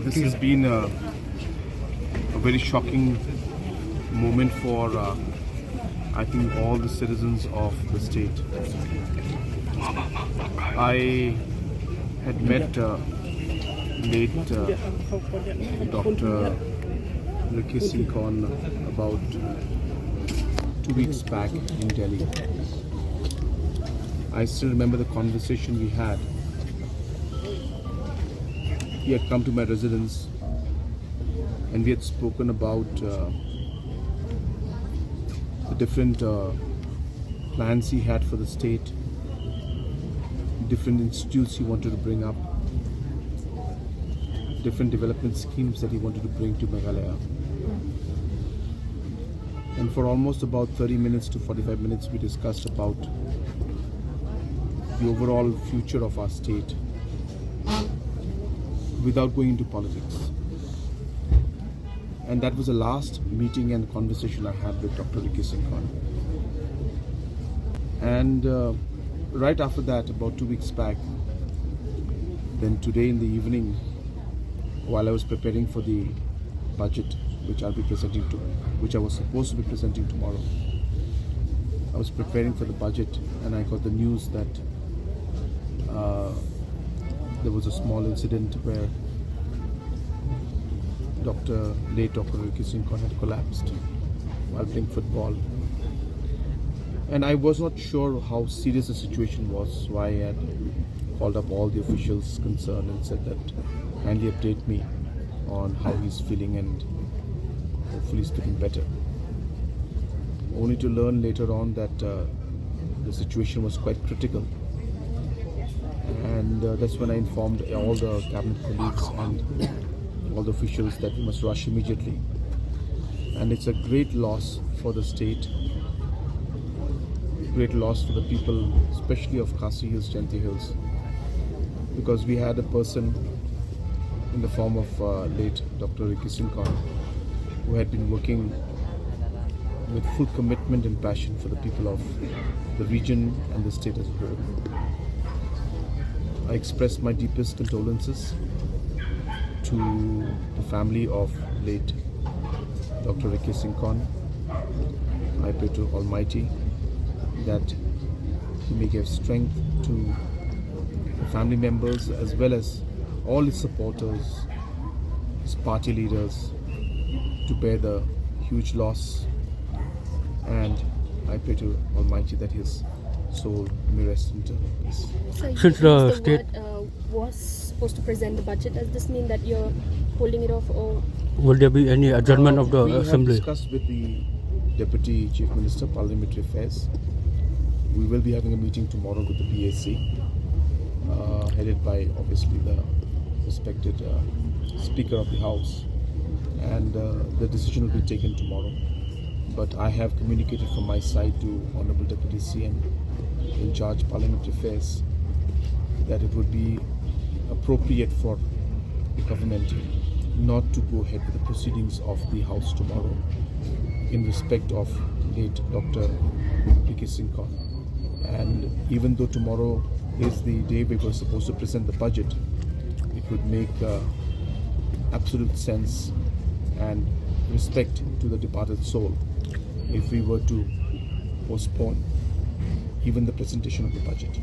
This has been a very shocking moment for, I think, all the citizens of the state. I had met late Dr. Ricky Singh Khan about 2 weeks back in Delhi. I still remember the conversation we had. He had come to my residence and we had spoken about the different plans he had for the state, different institutes he wanted to bring up, different development schemes that he wanted to bring to Meghalaya. And for almost about 30 minutes to 45 minutes we discussed about the overall future of our state without going into politics. And that was the last meeting and conversation I had with Dr. Ricky Singh Khan. And right after that, about 2 weeks back, then today in the evening, while I was preparing for the budget, which I was supposed to be presenting tomorrow, I was preparing for the budget and I got the news that there was a small incident where late Dr. Ricky Singh Khan had collapsed while playing football. And I was not sure how serious the situation was, so I had called up all the officials concerned and said that kindly update me on how he's feeling and hopefully he's getting better. Only to learn later on that the situation was quite critical. And that's when I informed all the cabinet colleagues and all the officials that we must rush immediately. And it's a great loss for the state, great loss for the people, especially of Khasi Hills, Jaintia Hills, because we had a person in the form of late Dr. Ricky Singh Khan, who had been working with full commitment and passion for the people of the region and the state as a whole. I express my deepest condolences to the family of late Dr. Ricky Singh Khan. I pray to Almighty that He may give strength to the family members as well as all His supporters, His party leaders, to bear the huge loss. And I pray to Almighty that His soul may rest in peace. So Since the state was supposed to present the budget, does this mean that you're holding it off, or will there be any adjournment of the we assembly? have discussed with the Deputy Chief Minister, Parliamentary Affairs. We will be having a meeting tomorrow with the PAC, headed by obviously the respected Speaker of the House, and the decision will be taken tomorrow. But I have communicated from my side to Honorable Deputy CM in charge Parliamentary Affairs that it would be appropriate for the government not to go ahead with the proceedings of the House tomorrow in respect of late Dr. Ricky Singh Khan. And even though tomorrow is the day we were supposed to present the budget, it would make absolute sense and respect to the departed soul if we were to postpone even the presentation of the budget.